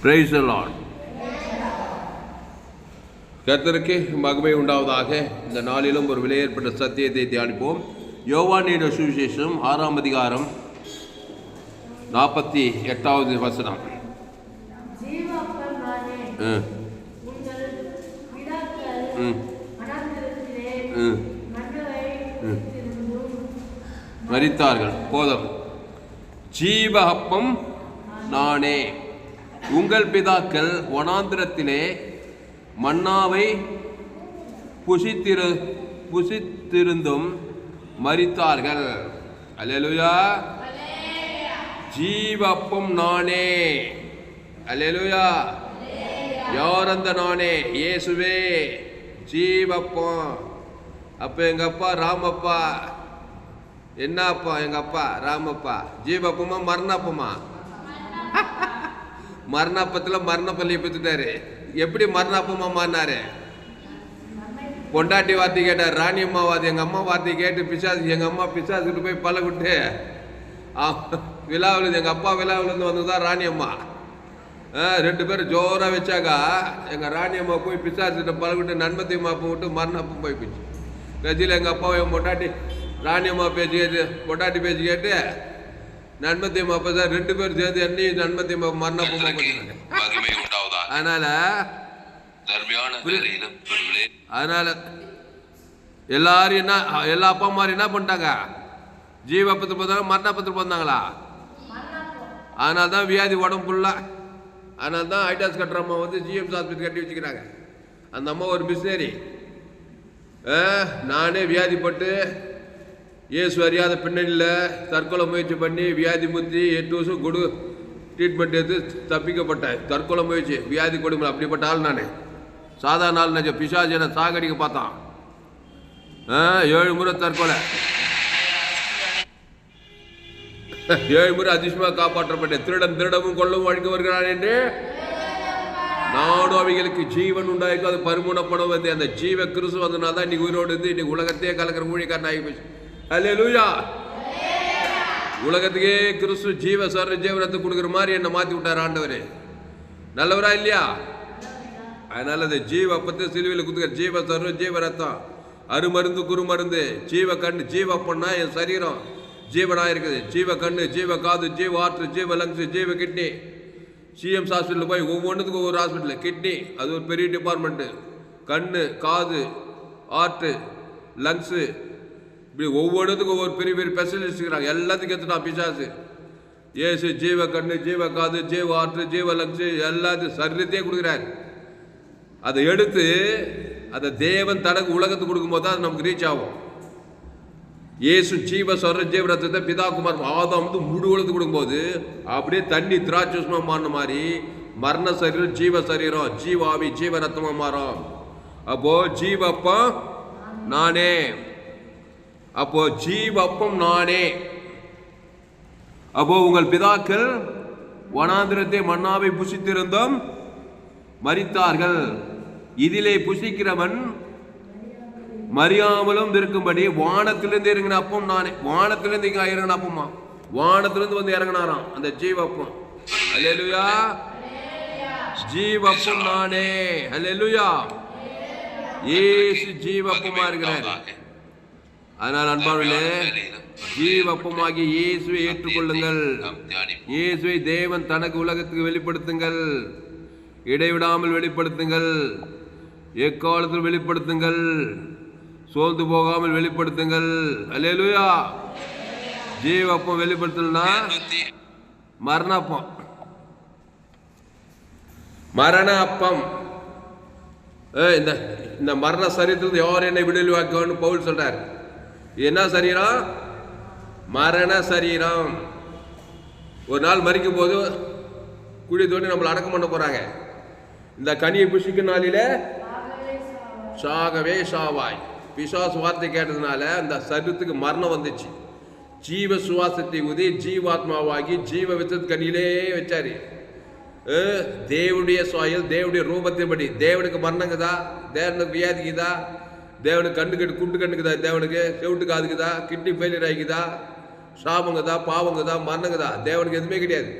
Praise the Lord. கர்த்தருக்கு மகிமை உண்டாவதாக. இந்த நாளிலும் ஒரு விலையேற்பட்ட சத்தியத்தை தியானிப்போம். யோவானின் சுவிசேஷம் 6ஆம் அதிகாரம் 48வது வசனம். மரித்தார்கள். போதும். ஜீவ அப்பம் நானே. உங்கள் பிதாக்கள் வனாந்திரத்திலே மன்னாவை புசித்திருந்தும் மரித்தார்கள். அல்லேலூயா. ஜீவ அப்பம் நானே. அல்லேலூயா. யார் அந்த நானே? இயேசுவே ஜீவப்பம். அப்போ எங்கள் அப்பா ராமப்பா. என்ன அப்பா? எங்கள் அப்பா ராமப்பா. ஜீவப்பமா மரணப்பமா? மரணப்பத்தில் மரணப்பள்ளியை பெற்றுட்டாரு. எப்படி மரணப்பமா மாறினாரு? பொண்டாட்டி வார்த்தை கேட்டார். ராணி அம்மா வார்த்தை, எங்கள் அம்மா வார்த்தை கேட்டு பிசாசு, எங்கள் அம்மா பிசாசுக்கிட்டு போய் பல விட்டு விழாவில், எங்கள் அப்பா விழாவிலேருந்து வந்து தான் ராணி அம்மா. 2 பேரும் ஜோராக வச்சாக்கா எங்கள் ராணி அம்மா போய் பிசாசுக்கிட்ட பல விட்டு நன்மத்தை மாப்பம் விட்டு மரணப்பம் போய் போச்சு. கட்சியில் எங்கள் அப்பாவை என் பொண்டாட்டி ராணி அம்மா பேச்சு கேட்டு, பொண்டாட்டி பேச்சு கேட்டு நன்மத்தியம்மா அப்போ தான் 2 பேரும் சேர்ந்து என்னையும் நன்மத்தியம்மா மரணப்பமா பண்ணாங்க. அதனால எல்லாரும் என்ன, எல்லா அப்பா அம்மா என்ன பண்ணிட்டாங்க? ஜீவப்பத்தில் போதாங்க, மரணப்பத்தில் போந்தாங்களா? அதனால தான் வியாதி உடம்பு ஃபுல்லாக. அதனால தான் ஐடாஸ் கட்டுற அம்மா வந்து ஜிஎம்ஸ் ஹாஸ்பிட்டல் கட்டி வச்சுக்கிறாங்க. அந்த அம்மா ஒரு மிஷினரி. நானே வியாதிப்பட்டு இயேசு அறியாத பின்னணியில் தற்கொலை முயற்சி பண்ணி வியாதி முத்தி 8 வருஷம் ட்ரீட்மெண்ட் எடுத்து தப்பிக்கப்பட்டேன். தற்கொலை முயற்சி, வியாதி கொடுமை, அப்படிப்பட்ட ஆள் நான். சாதாரண ஆள் நினைச்ச. பிசாசு என்னை சாகடிக்க பார்த்தான். 7 முறை தற்கொலை, 7 முறை அதிசயமாக காப்பாற்றப்பட்டேன். திருடவும் கொல்லவும் அழிக்க வருகிறான் என்று நானும் அவைகளுக்கு ஜீவன் உண்டாயிருக்கும், அது பரிமூணப்படும் வந்து அந்த ஜீவ கிறிஸ்து வந்தனால தான் இன்னைக்கு உயிரோடு இருந்து இன்னைக்கு உலகத்தையே கலக்கிற ஊழியக்காரன் ஆகி போச்சு. அல்லேலூயா. உலகத்துக்கே கிறிஸ்து ஜீவ ஜீவனத்தை கொடுக்குற மாதிரி என்னை மாற்றி விட்டார் ஆண்டவர். நல்லவரா இல்லையா? அதனால அந்த ஜீவ அப்பத்தை சிலுவையில் குத்துக்கிற ஜீவ ஜீவ ரத்தம், அருமருந்து குறுமருந்து, ஜீவ கண்ணு. ஜீவ அப்பன்னா என் சரீரம் ஜீவனாக இருக்குது. ஜீவ கண்ணு, ஜீவ காது, ஜீவ ஆற்று, ஜீவ லங்ஸ், ஜீவ கிட்னி. சிஎம்ஸ் ஹாஸ்பிட்டலில் போய் ஒவ்வொன்றுத்துக்கும் ஒவ்வொரு ஹாஸ்பிட்டலு. கிட்னி அது ஒரு பெரிய டிபார்ட்மெண்ட்டு. கண்ணு, காது, ஆற்று, லங்ஸு, இப்படி ஒவ்வொன்றுத்துக்கும் ஒவ்வொரு பெரிய பெரிய ஸ்பெஷலிஸ்ட் இருக்கிறாங்க. எல்லாத்துக்கும் எடுத்துட்டான் பிசாசு. ஏசு ஜீவ கண்ணு, ஜீவ காது, ஜீவ ஆற்று, ஜீவ லங்ஸு எல்லாத்தையும் சரீரத்தையே கொடுக்குறாரு. அதை எடுத்து அதை தேவன் தனக்கு உலகத்துக்கு கொடுக்கும்போது தான் அது நமக்கு ரீச் ஆகும். இயேசு ஜீவ ஜீவ ரத்தத்தை பிதாகுமார் ஆதாம் வந்து முழு உலகத்துக்கு கொடுக்கும்போது அப்படியே தண்ணி திராட்சமா மாறின மாதிரி மரண சரீரம் ஜீவ சரீரம், ஜீவாவி ஜீவ ரத்தமா மாறும். அப்போ ஜீவப்பம் நானே. அப்போ ஜீவப்பம் நானே. அப்போ உங்கள் பிதாக்கள் வனாந்திரத்தை மன்னாவை புசித்திருந்தும் மரித்தார்கள். இதிலே புசிக்கிறவன் மறியாமலும் இருக்கும்படி வானத்திலிருந்து இறங்கின அப்பம் நானே. வானத்திலிருந்து இங்க இறங்கின அப்பமா, வானத்திலிருந்து வந்து இறங்கினாராம் அந்த ஜீவப்பம். அல்லேலூயா. ஜீவப்பம் நானே. அல்லேலூயா. இயேசு ஜீவப்பமா இருக்கிறார். அதனால் அன்பானவர்களே, ஜீவப்பமாகி இயேசுவை ஏற்றுக்கொள்ளுங்கள். இயேசுவை தேவன் தனக்கு உலகத்துக்கு வெளிப்படுத்துங்கள். இடைவிடாமல் வெளிப்படுத்துங்கள். எக்காலத்தில் வெளிப்படுத்துங்கள். சோர்ந்து போகாமல் வெளிப்படுத்துங்கள். அல்லேலூயா. ஜீவப்பம் வெளிப்படுத்தலனா மரணப்பம், மரண அப்பம். இந்த மரண சரீரத்தில் யார் என்னை விடுதலை வாக்குன்னு பவுல் சொல்றார். என்ன சரீரம்? மரண சரீரம். ஒரு நாள் மறிக்கும் போது குழி தோண்டி நம்மளை அடக்கம் பண்ண போறாங்க. இந்த கனியை புசிக்கும் நாளில சாகவே சாவாய். பிசாசு வார்த்தை கேட்டதுனால அந்த சரீரத்துக்கு மரணம் வந்துச்சு. ஜீவ சுவாசத்தை ஊதி ஜீவாத்மாவாகி ஜீவ வித்தத்து கனியிலே வச்சாரு. தேவனுடைய சாயல், தேவனுடைய ரூபத்தின்படி. தேவனுக்கு மரணங்குதா? தேவனுக்கு வியாதிக்குதா? தேவனுக்கு கண்ணு குண்டு கண்ணுக்குதா? தேவனுக்கு செவிட்டு காதுக்குதா? Kidney failure ஆகிக்குதா? சாபங்குதா? பாவங்குதா? மரணங்குதா? தேவனுக்கு எதுவுமே கிடையாது.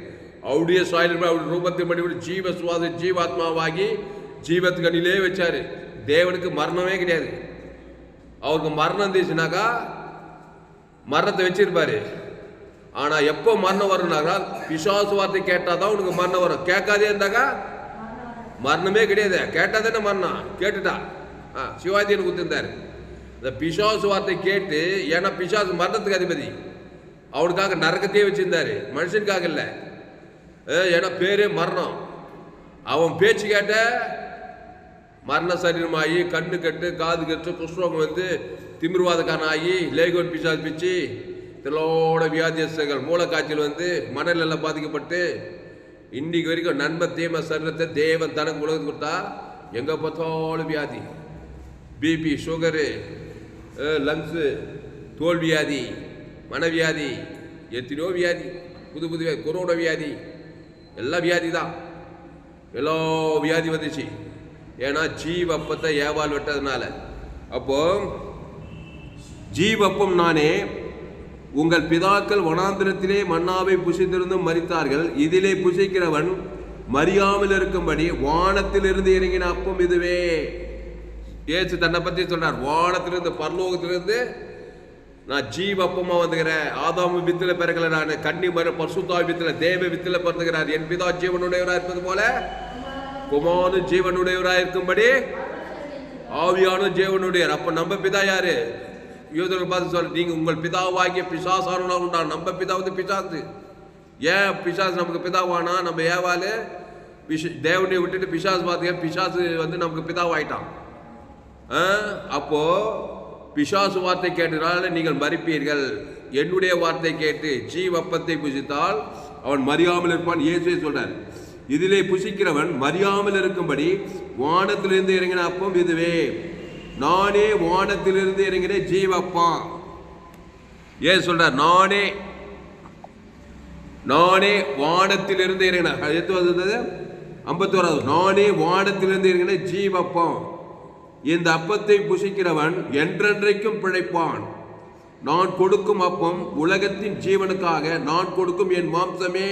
அவருடைய சாயல் அவருடைய ரூபத்தை பண்ணி ஜீவ சுவாச ஜீவாத்மாவாகி ஜீவத்துக்கணிலே வச்சாரு. தேவனுக்கு மரணமே கிடையாது. அவருக்கு மரணம் இருந்துச்சுனாக்கா மரணத்தை வச்சிருப்பாரு. ஆனா எப்போ மரணம் வரும்னாக்கா பிசாசு வார்த்தை கேட்டாதான் உனக்கு மரணம் வரும். கேட்காதே இருந்தாக்கா மரணமே கிடையாது. கேட்டா தானே மரணம். கேட்டுட்டா சிவாஜின்னு கொடுத்திருந்தாரு. இந்த பிசாசு வார்த்தை கேட்டு, ஏன்னா பிசாசு மரணத்துக்கு அதிபதி, அவனுக்காக நரகத்தையே வச்சிருந்தாரு, மனுஷனுக்காக இல்லை. ஏன்னா பேரே மரணம். அவன் பேச்சு கேட்ட மரண சரீரமாகி கண்ணு கட்டு காது கட்டு குஷ்ரோகம் வந்து திமிர்வாதக்காரன் ஆகி லேகோன் பிசாசு பிச்சு திலோட வியாதியஸ்தர்கள் மூளைக்காய்ச்சல் வந்து மனநெல்லாம் பாதிக்கப்பட்டு இன்னைக்கு வரைக்கும் நன்மை தீமை சரீரத்தை தேவன் தனக்கு உலகத்துக்கு கொடுத்தா எங்கே பார்த்தாலும் வியாதி, பிபி, சுகரு, லங்ஸு, தோல் வியாதி, மனவியாதி, எத்தனையோ வியாதி, புது புது வியாதி, கொரோனா வியாதி, எல்லாம் வியாதி தான். எல்லா வியாதி வந்துச்சு. ஏன்னா ஜீவப்பத்தை ஏவாள் விட்டதுனால. அப்போ ஜீவப்பம் நானே. உங்கள் பிதாக்கள் வனாந்திரத்திலே மன்னாவை புசித்திருந்தும் மரித்தார்கள். இதிலே புசிக்கிறவன் மறியாமல் இருக்கும்படி வானத்திலிருந்து இறங்கின அப்பம் இதுவே. இயேசு தன்னை பற்றி சொன்னார். வானத்திலிருந்து பரலோகத்திலிருந்து நான் ஜீவப்பமா வந்துக்கிறேன். ஆதாமு வித்துல பிறக்கல, நான் கன்னி மர பசுத்தா வித்துல தேவ வித்துல பிறந்துகிறார். என் பிதா ஜீவனுடையவராக இருப்பது போல குமாரனு ஜீவனுடையவராக இருக்கும்படி ஆவியான ஜீவனுடையவர். அப்ப நம்ம பிதா யாரு? யூதர்கள் பார்த்து சொல்ல, நீங்க உங்கள் பிதாவாகிய பிசாசான உண்டா. நம்ம பிதா வந்து பிசாசு. ஏன் பிசாசு நமக்கு பிதாவானா? நம்ம ஏவாலு தேவனை விட்டுட்டு பிசாசு பார்த்து பிசாசு வந்து நமக்கு பிதாவாயிட்டான். அப்போ பிசாசு வார்த்தை கேட்டதால நீங்கள் மரிப்பீர்கள். என்னுடைய வார்த்தை கேட்டு ஜீவப்பத்தை புசித்தால் அவன் மறியாமல் இருப்பான். இயேசுவே சொல்றார், இதிலே புசிக்கிறவன் மறியாமல் இருக்கும்படி வானத்திலிருந்து இறங்கின அப்பம் இதுவே. நானே வானத்திலிருந்து இறங்கின ஜீவப்பா. ஏன் சொல்றார்? நானே வானத்திலிருந்து இறங்கின. எத்து வந்தது 51. நானே வானத்திலிருந்து இறங்கின ஜீவப்பம். இந்த அப்பத்தை புசிக்கிறவன் என்றென்றைக்கும் பிழைப்பான். நான் கொடுக்கும் அப்பம் உலகத்தின் ஜீவனுக்காக நான் கொடுக்கும் என் மாம்சமே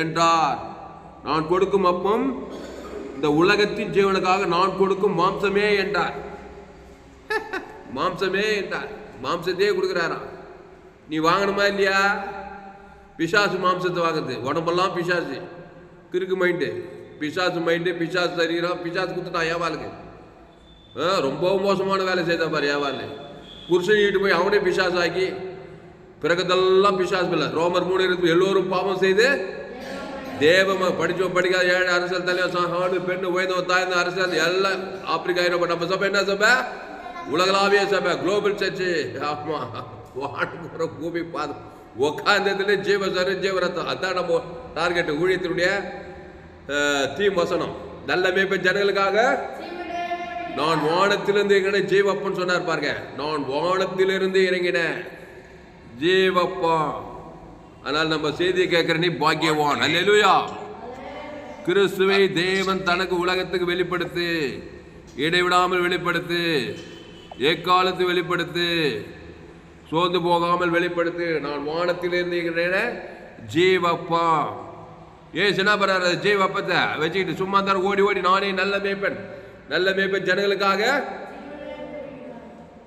என்றார். நான் கொடுக்கும் அப்பம் இந்த உலகத்தின் ஜீவனுக்காக நான் கொடுக்கும் மாம்சமே என்றார். மாம்சமே என்றார். மாம்சத்தையே கொடுக்குறாராம். நீ வாங்கணுமா இல்லையா? பிசாசு மாம்சத்தை வாங்குறது. உடம்பெல்லாம் பிசாசு, கிறுக்கு மைண்டு, பிசாசு மைண்டு, பிசாசு சரீரம். பிசாசு கொடுத்துட்டான் ஏவாளுக்கு. ரொம்ப மோசமான வேலை செய்தா பாரு ஏவாள். புருஷன் வீட்டு போய் அவனே பிசாசு ஆக்கி பிறகுதெல்லாம் பிசாசு இல்லை. ரோமர் 3 எல்லோரும் பாவம் செய்து தேவமா படிச்சோம் படிக்காத ஏழை அரசியல் தலைவர் ஆடு பெண்ணு உயர்ந்தவன் தாய்ந்த அரசியல் எல்லாம் ஆப்பிரிக்கா ஐரோப்பா. நம்ம சபை என்ன சபை? உலகளாவிய சபை, குளோபல் சர்ச்சு. ஆமா, வாடுற பூமி பாது உக்காந்ததுல ஜீவசரு ஜீவரத்தம். அதான் நம்ம டார்கெட். ஊழியத்தினுடைய தீம் வசனம். நல்ல மேய்ப்ப ஜனங்களுக்காக நான் வானத்திலிருந்து இறங்கின ஜீவப்பன் சொன்னார் பாருங்க. நான் வானத்திலிருந்து இறங்கின ஜீவப்பா. ஆனால் நம்ம செய்தியை கேட்கிற நீ பாக்கியவான். அல்லேலூயா. கிறிஸ்துவை தேவன் தனக்கு உலகத்துக்கு வெளிப்படுத்து, இடைவிடாமல் வெளிப்படுத்து, எக்காலத்து வெளிப்படுத்து, சோர்ந்து போகாமல் வெளிப்படுத்து. நான் வானத்திலிருந்து இறங்கின ஜீவப்பா. ஏன் என்ன பண்றாரு? ஜீவப்பத்தை வச்சுக்கிட்டு சும்மா தான் ஓடி ஓடி நானே நல்ல மேய்ப்பன், நல்ல மேய்ப்பன் ஜனங்களுக்காக.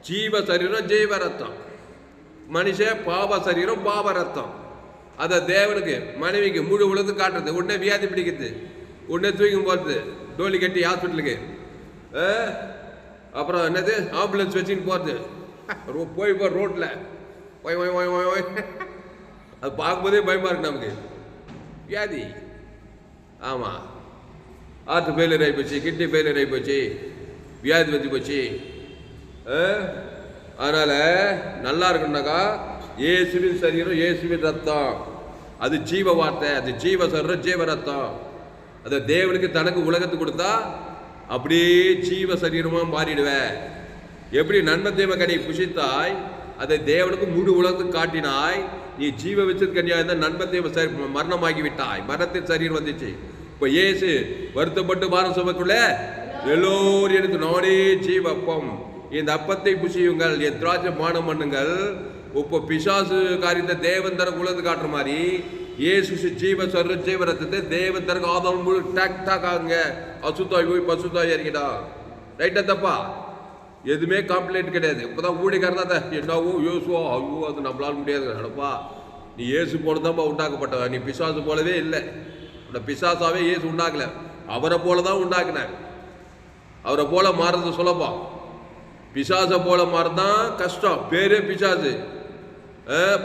ஜீவ சரீரம் ஜீவ ரத்தம், மனுஷ பாவ சரீரம் பாவ ரத்தம். அதை தேவனுக்கு மனைவிக்கு முழு உலகத்து காட்டுறது. உடனே வியாதி பிடிக்கிறது, உடனே தூக்கி போகிறது, டோலி கட்டி ஹாஸ்பிட்டலுக்கு. அப்புறம் என்னது ஆம்புலன்ஸ் வச்சுன்னு போகிறது. போய் போ ரோட்டில் போய் ஓய் ஓய் ஓய் ஓய். அது பார்க்கும்போதே பயமாக இருக்கு நமக்கு. வியாதி. ஆமாம், ஹார்ட் ஃபெயிலியர் ஆகி போச்சு, கிட்னி ஃபெயிலியர் ஆகி போச்சு, வியாதி வந்து போச்சு. அதனால் நல்லா இருக்கணும்னாக்கா இயேசுவின் சரீரம் இயேசுவின் ரத்தம். அது ஜீவ வார்த்தை, அது ஜீவ சரீரம் ஜீவ ரத்தம். அதை தேவனுக்கு தனக்கு உலகத்துக்கு கொடுத்தா அப்படியே ஜீவ சரீரமாக மாறிடுவேன். எப்படி நன்மை தேவ கனியை புசித்தாய், அதை தேவனுக்கு முழு உலகத்துக்கு காட்டினாய். நீ ஜீவ வச்சது கனியாக இருந்தால் நன்மை தேவ மரணமாகி விட்டாய். மரணத்தின் சரீரம் வந்துச்சு. இப்போ இயேசு வருத்தப்பட்டு வாரம் சபைக்குள்ள எல்லோரும் எடுத்து நானே ஜீவப்பம், இந்த அப்பத்தை புசியுங்கள், என் திராட்சை பானம் பண்ணுங்கள். இப்போ பிசாசு காரியத்தை தேவன் தர உலகத்து காட்டுற மாதிரி இயேசு ஜீவ சர்வ ஜீவ ரத்தத்தை தேவன் தனக்கு ஆதாரம் முழு டாக் டாக் ஆகுங்க. அசுத்தாய் போய் பசுத்தாய் இறங்கிடா. ரைட்டா தப்பா? எதுவுமே காம்ப்ளைண்ட் கிடையாது. இப்போதான் ஊழியக்காரன் தான் என்னவோ யோசுவோ ஐயோ அது நம்மளால முடியாது. நடப்பா நீ இயேசு போல தான்ப்பா உண்டாக்கப்பட்டவ. நீ பிசாசு போலவே இல்லை. பிசாசாவே இயேசு உண்டாக்கல, அவரை போல தான் உண்டாக்குன. அவரை போல மாறுறது சுலபம், பிசாசை போல மாறுதான் கஷ்டம். பேரே பிசாசு.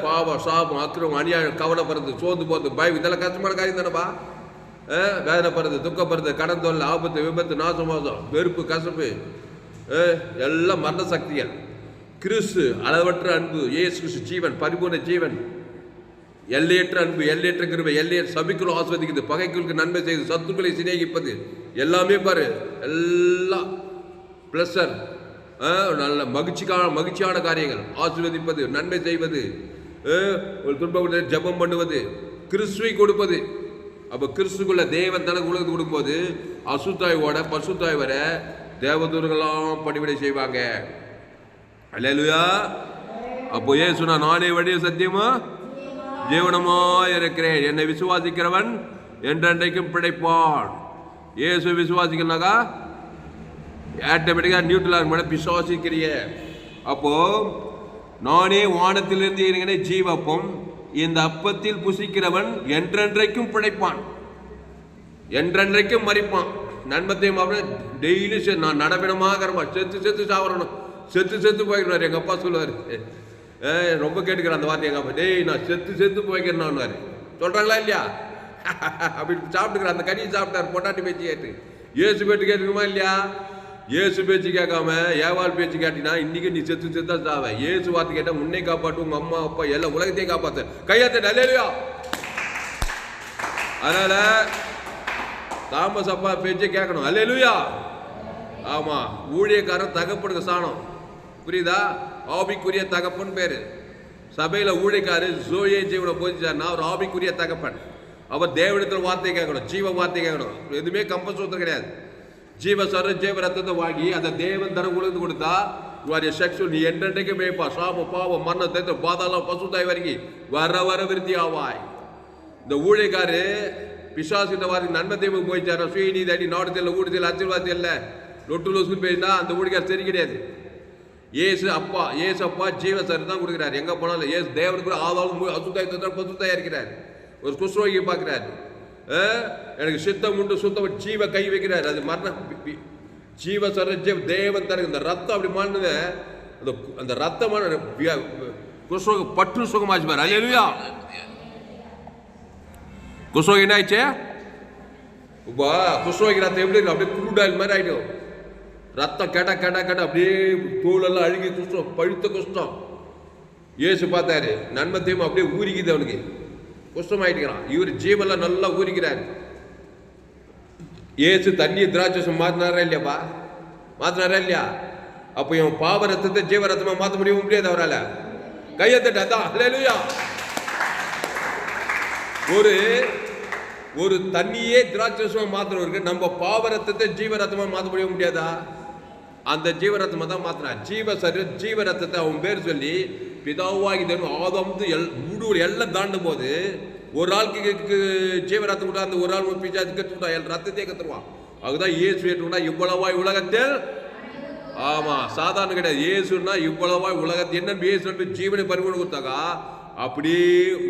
பாவம் சாபம் அக்கிரம் அநியாயம் கவலைப்படுறது சோர்ந்து போகிறது பயம் இதெல்லாம் கஷ்டமான காரியம் தானேப்பா. வேதனைப்படுறது துக்கப்படுறது கடன் தொல்லை ஆபத்து விபத்து நாசமோசம் வெறுப்பு கசப்பு எல்லாம் மரண சக்திகள். கிறிஸ்து அளவற்ற அன்பு, இயேசு கிறிஸ்து ஜீவன் பரிபூர்ண ஜீவன், எல்லையற்ற அன்பு எல்லையற்ற கிருபை, எல்லையற்ற சபிக்குள் ஆஸ்வதிக்குது, பகைக்குள்ளுக்கு நன்மை செய்து, சத்துக்களை சிநேகிப்பது, எல்லாமே பாரு எல்லாம் பிளஸர். நல்ல மகிழ்ச்சியான காரியங்கள், ஆசீர்வதிப்பது, நன்மை செய்வது, ஒரு துன்பத்தை ஜபம் பண்ணுவது, கிறிஸ்துவை கொடுப்பது. அப்போ கிறிஸ்துக்குள்ள தேவன் தனக்கு உலகத்துக்கு கொடுக்கும்போது அசுத்தாயோட பசுத்தாய் வர தேவதூர்களெல்லாம் பணிவிடை செய்வாங்க. அல்லேலூயா. அப்போ ஏன் சொன்னா நானே வழிய சத்தியமா ஜீவனமா இருக்கிறேன், என்னை விசுவாசிக்கிறவன் என்றென்றைக்கும் பிழைப்பான். ஏசு விசுவாசிக்கனாக்கா ஆட்டோமேட்டிக்காக நியூட்ரலாக மேடம் விசுவாசிக்கிறிய. அப்போ நானே வானத்திலிருந்து இருக்கிற ஜீவப்பம், இந்த அப்பத்தில் புசிக்கிறவன் என்றென்றைக்கும் பிழைப்பான், என்றென்றைக்கும் மறிப்பான். நன்மத்தையும் டெய்லி நான் நடப்பிடமாக செத்து செத்து சாவரணும், செத்து செத்து போய்க்கிறார். எங்கள் அப்பா சொல்லுவார், ரொம்ப கேட்டுக்கிறேன் அந்த வார்த்தை. எங்கள் அப்பா டேய் நான் செத்து செத்து போய்க்கிறேன்னாரு. சொல்கிறாங்களா இல்லையா? அப்படி சாப்பிட்டுக்கிறேன். அந்த கனியை சாப்பிட்டார் பொட்டாட்டி பேச்சு கேட்டு. ஏசு பேச்சு கேட்டுக்குமா இல்லையா? ஏசு பேச்சு கேட்காம ஏவாள் பேச்சு கேட்டினா இன்னைக்கு நீ செத்து செத்தா சாவ. ஏசு வார்த்தை கேட்டா முன்னே காப்பாற்று, உங்க அம்மா அப்பா எல்லாம் உலகத்தையும் காப்பாத்து. கையாத்த நல்லையா? அதனால தாமஸ் அப்பா பேச்சை கேட்கணும். அல்லேலூயா. ஆமா, ஊழியக்காரன் தகப்பனுக்கு சாணம், புரியுதா? ஆபிக்குரிய தகப்பன் பேரு. சபையில ஊழியக்காரு ஜோயே ஜீவனை போதிச்சார்னா அவர் ஆபிக்குரிய தகப்பன். அவர் தேவனிடத்தில் வார்த்தை கேட்கணும், ஜீவ வார்த்தை கேட்கணும். எதுவுமே கம்பல்சூத்திரம் கிடையாது. ஜீவ சர்வ ஜீவ ரத்தத்தை வாங்கி அதை தேவன் தர உலகத்து கொடுத்தா செக்ஷுவல் நீ என்றென்றைக்கு மேய்ப்பா. சாப பாவம் மரணத்தை பாதாளம் பசுத்தாய் வரைக்கும் வர வர விருத்தி ஆவாய். இந்த ஊழியக்காரு பிசாசிட்ட வாரி நன்மை தெய்வம் போயிச்சாரா சுயநீதி அடி நாடு தெரியல ஊடு தெரியல அச்சிர்வாதம் இல்லை லொட்டு லொசுன்னு போயிருந்தா அந்த ஊழியக்கார் சரி கிடையாது. ஏசு அப்பா ஜீவ சரி தான் கொடுக்குறாரு. எங்கே போனாலும் ஏசு தேவனுக்கு ஆதாரம் அசுத்தாய் பசுத்தாயா இருக்கிறார். ஒரு குஷ்ரோகியை பார்க்குறாரு, எனக்கு சித்தம் உண்டு சுத்தம் ஜீவ கை வைக்கிறார். அது மரண ஜீவ சர தேவன் தனக்கு இந்த ரத்தம் அப்படி மாறினது அந்த ரத்தமான குஷ்ரோக பற்று சுகமாச்சு பாரு. அல்லேலூயா. குஷ்ரோகம் என்ன ஆயிடுச்சு? குஷ்ரோகி ரத்தம் எப்படி அப்படியே குருடாயில் மாதிரி ஆயிடும். ரத்தம் கெட்ட கெட்ட கெட்ட அப்படியே தோலெல்லாம் அழுகி குஷ்டம் பழுத்த குஷ்டம். ஏசு பார்த்தாரு, நன்மத்தையும் அப்படியே ஊறிக்குது, அவனுக்கு குஷ்டம் ஆயிட்டுக்கிறான். இவர் ஜீவெல்லாம் நல்லா ஊறிக்கிறாரு. ஏசு தண்ணி திராட்சம் மாத்தினாரா இல்லையாப்பா? மாத்தினாரா இல்லையா? அப்போ இவன் பாவ ரத்தத்தை ஜீவ ரத்தமா மாற்ற முடியாது அவரால். கையத்தட்ட அதான் அல்லேலூயா. ஒரு தண்ணியே திராட்சமா மாத்தினவருக்கு நம்ம பாவ ரத்தத்தை ஜீவ ரத்தமா மாற்ற முடியாதா? அந்த ஜீவ ரத்தமா தான் மாத்தினார். ஜீவ ரத்தத்தை அவன் பேர் சொல்லி பிதாவாகி ஆதம் மூடு எல்லாம் தாண்டும் போது ஒரு ஆளுக்கு ஜீவ ரத்தம் விட்டா அந்த ஒரு ஆள் பிசாச்சு கற்றுவிட்டா ரத்தத்தையே கத்துருவான். அதுதான் இயேசு ஏற்றுவிட்டா இவ்வளவாய் உலகத்தில். ஆமா, சாதாரண கிடையாது. இயேசுன்னா இவ்வளவாய் உலகத்தில் என்னன்னு இயேசு ஜீவனை பரிமாணம் கொடுத்தாக்கா அப்படியே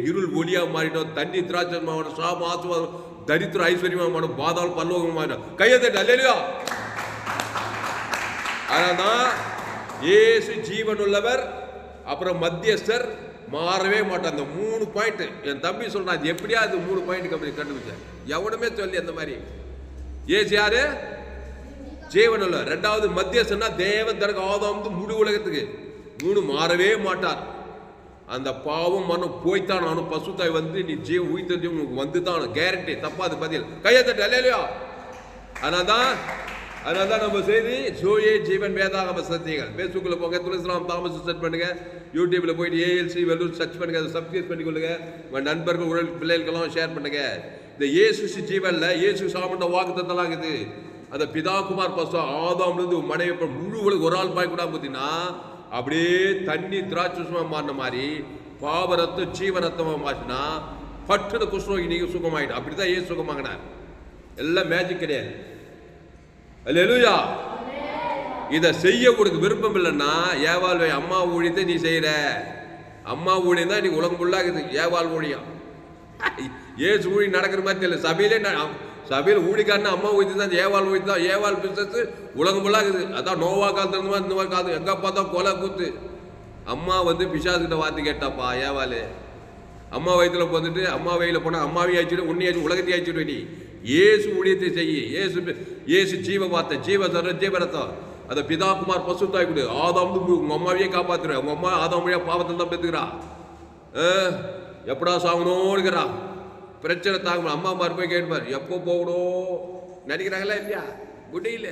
இருள் ஒளியா மாறிடும். தண்ணி திராட்சமாகணும், சாபம் ஆசுவாதம், தரித்திர ஐஸ்வர்யமாகணும், பாதாளம் பல்லோகம் மாறிடும். கையத்தட்டு அல்லேலூயா. அதனால்தான் இயேசு ஜீவன் உள்ளவர், அப்புறம் மத்தியஸ்தர், மாறவே மாட்டான். அந்த 3 பாயிண்ட் என் தம்பி சொல்றான். அது எப்படியா அது 3 பாயிண்ட் கண்டுபிடிச்சேன். எவனுமே சொல்லி அந்த மாதிரி. ஏசு யாரு? ஜீவன் உள்ள. 2வது மத்தியஸ்தர்னா தேவன் தனக்கு ஆதாம் முழு உலகத்துக்கு. 3 மாறவே மாட்டார். அந்த பாவம் மனம் போய்த்தான் ஆனும். பசுத்தாய் வந்து நீ ஜீவ உயிர்த்த உனக்கு வந்து தான் கேரண்டி. தப்பாது பதில். கையத்தட்டு அல்லேலூயா. அதனால்தான் நம்ம செய்தி ஜோயே ஜீவன் வேதாகம சத்தியங்கள். ஃபேஸ்புக்கில் போங்க, துளசிராம் தாமஸ் சர்ச் பண்ணுங்க, யூடியூப்ல போயிட்டு ஏஎல்சி வெல்லூர் சர்ச் பண்ணுங்க, அதை சப்ஸ்கிரைப் பண்ணிக்கொள்ளுங்க. உங்கள் நண்பர்கள் உடல் பிள்ளைகளுக்கெல்லாம் ஷேர் பண்ணுங்க. இந்த இயேசு ஜீவன்ல இயேசு சாப்பிட்ட வாக்குத்தத்தெல்லாம் இருக்குது. அந்த பிதா குமார் பசு ஆதாம்லேருந்து மனைவி முழு ஒரு ஆள் பாய் கூட பார்த்தீங்கன்னா அப்படியே தண்ணி திராட்சமா மாறின மாதிரி பாவரத்தம் ஜீவரத்தமாக மாற்றினா பட்டுன குஷ்ரோகி நீங்க சுகமாயிடும். அப்படிதான் ஏன் சுகமாகினார். எல்லாம் மேஜிக் கிடையாது. அல்லேலூயா. இதை செய்ய கொடுக்க விருப்பம் இல்லைன்னா ஏவாள் அம்மா ஊழியத்தை நீ செய்யற. அம்மா ஊழியம் தான் நீ உலகம் ஃபுல்லாகுது. ஏவாள் ஊழியம் ஏசு ஊழி நடக்கிற மாதிரி தெரியல. சபையில் ஊழிக்காரனா அம்மா ஊழித்து தான், ஏவாள் ஊழித்து தான். ஏவாள் பிசினஸ் உலகம் ஃபுல்லாகுது. அதான் நோவா காலத்துல இருந்து இந்த மாதிரி காலத்து எங்க பார்த்தா கொலை கூத்து. அம்மா பிசாசுகிட்ட வார்த்தை கேட்டாப்பா ஏவாள். அம்மா வயிற்றுல போந்துட்டு அம்மா வயில போனா அம்மாவையும் ஆயிடுச்சு, உன்னையாச்சு, உலகத்தையும் ஆயிடுச்சு. நீ ஏசு ஊழியத்தை செய்யி. ஏசு ஜீவ வார்த்தை, ஜீவ சர ஜீவரத்தம். அதை பிதாகுமார் பசுத்தாய் கொடு. ஆதாம் உங்க அம்மாவையே காப்பாத்துற. உங்க அம்மா ஆதாம் வழியா பாவத்தில் தான் பெற்றுக்கிறா. எப்படா சாகணும்னுக்கிறா. பிரச்சனை தாங்க அம்மா மாறு போய் கேட்பார். எப்போ போகணும் நினைக்கிறாங்களா இல்லையா? முடியல.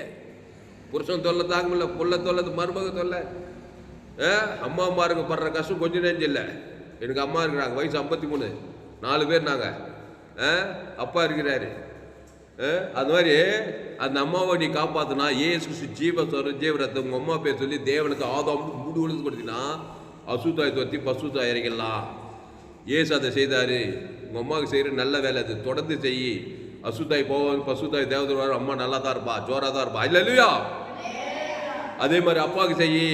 புருஷன் தொல்லை தாங்க முடியல, புள்ள தொல்லை, மருமக தொல்லை. அம்மா அம்மாருக்கு படுற கஷ்டம் கொஞ்சம் நெஞ்சில்லை. எனக்கு அம்மா இருக்கிறாங்க, வயசு 53, 4 பேர் நாங்கள். அப்பா இருக்கிறாரு. அது மாதிரி அந்த அம்மாவை நீ காப்பாற்றினா ஏசு ஜீவரத்தை உங்கள் அம்மா பேர் சொல்லி தேவனுக்கு ஆதாம் மூடு உழுது கொடுத்தினா அசுத்தாய் தொத்தி பசுத்தாய் இறங்கிடலாம். ஏசு அதை செய்தார். உங்கள் அம்மாவுக்கு செய்கிற நல்ல வேலை அது. தொடர்ந்து செய். அசுத்தாய் போவாங்க, பசுத்தாய் தேவதூர் அம்மா நல்லா தான் இருப்பா, ஜோராக தான் இருப்பா. இல்லை இல்லையா? அதே மாதிரி அப்பாவுக்கு செய்.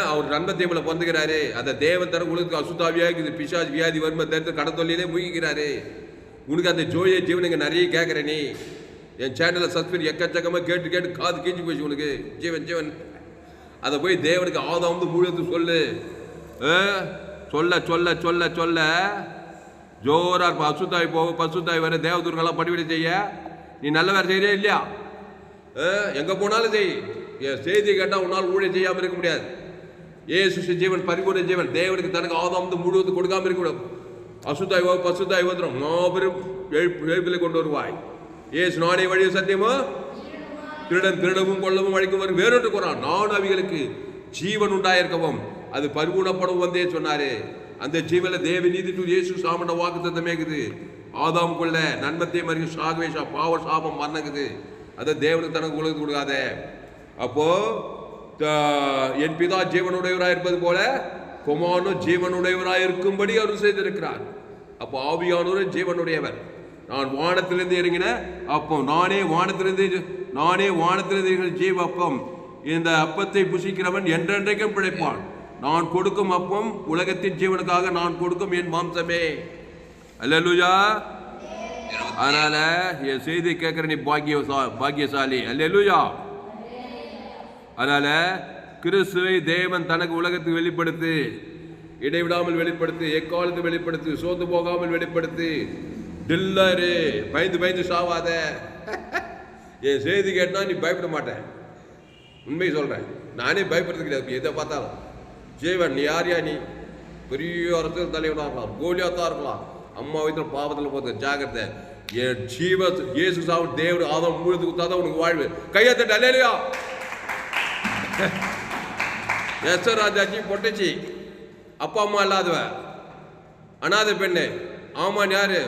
அவர் நன்மத்தேமல பிறந்துக்கிறாரு. அந்த தேவன் தர உலகத்துக்கு அசுத்தாவியாக இருக்குது. பிசாஜ் வியாதி வறுமை தடுத்து கடத்தொல்லியிலே முகிக்கிறாரு. உனக்கு அந்த ஜோய ஜீவனுங்க நிறைய கேட்குற. நீ என் சேனலை சப்ஸ்கிரைப் எக்கச்சக்கமாக கேட்டு கேட்டு காது கீஞ்சி போச்சு உனக்கு. ஜீவன் ஜீவன் அதை போய் தேவனுக்கு ஆதாம் முழுத்து சொல்லு. சொல்ல சொல்ல சொல்ல சொல்ல ஜோரா இருப்பா. அசுத்தாய் போக பசுத்தாய் வர தேவதூர்களெல்லாம் படிவிட செய்ய நீ நல்ல வேறு செய்யறியா இல்லையா? எங்கே போனாலும் செய். என் செய்தி கேட்டால் உன்னால் ஊழியம் செய்யாமல் இருக்க முடியாது. ஏசு ஜீவன் பரிபூர்ண ஜீவன். தேவனுக்கு தனக்கு ஆதாம் முழுவது கொடுக்காம இருக்கக்கூடாது. அசுத்தாய் பசுத்தாய் வந்துடும். மாபெரும் எழுப்பிலை கொண்டு வருவாய். ஏசு நானே வழி சத்தியமோ திருடன் திருடவும் கொள்ளவும் வழிக்கும் வரும் வேறொன்று கூறான். நான் அவைகளுக்கு ஜீவன் உண்டாயிருக்கவும் அது பரிபூர்ணப்படும் வந்தே சொன்னாரு. அந்த ஜீவன தேவ நீதி இயேசு சாமண்ட வாக்கு தத்தமேக்குது. ஆதாம் கொள்ள நன்மத்தை மறிய சாகவேஷா பாவ சாபம் மரணக்குது. அதை தேவனுக்கு தனக்கு உலகத்து கொடுக்காத. அப்போ என் பிதா ஜீவனுடையவராக இருப்பது போல குமாரனும் ஜீவனுடையவராக இருக்கும்படி அவர் செய்திருக்கிறார். அப்போ ஆவியானவர் ஜீவனுடையவர். நான் வானத்திலிருந்து இறங்கின அப்போ நானே வானத்திலிருந்து ஜீவ அப்பம். இந்த அப்பத்தை புசிக்கிறவன் என்றென்றைக்கும் பிழைப்பான். நான் கொடுக்கும் அப்பம் உலகத்தின் ஜீவனுக்காக நான் கொடுக்கும் என் மாம்சமே. அல்லேலூயா. அதனால என் செய்தி கேட்கிற நீ பாக்கியசாலி. அல்லேலூயா. அதனால கிறிஸ்துவை தேவன் தனக்கு உலகத்துக்கு வெளிப்படுத்து. இடைவிடாமல் வெளிப்படுத்து. எக்காலத்து வெளிப்படுத்து. சோர்ந்து போகாமல் வெளிப்படுத்து. டில்லரு பயந்து பயந்து சாவாத. என் செய்தி கேட்டா நீ பயப்பட மாட்டேன். உண்மை சொல்றேன். நானே பயப்படுறது கிடையாது. எதை பார்த்தாலும் ஜீவன் நீ யாரியா? நீ பெரிய அரசியல் தலைவனாக இருக்கலாம், கோலியாத்தான் இருக்கலாம். அம்மா வயிற்றுல பாவத்தில் போது ஜாகிரதை. என் ஜீவ இயேசு சாவு தேவன் ஆதாம் முழுது குத்தாதான் உனக்கு வாழ்வு. கையத்தட்டு அல்லேலூயா. எஸ்ஆர் ராஜாஜி பொட்டச்சி அப்பா அம்மா இல்லாதவ அநாத பெண்ணு. ஆமான் யாரு?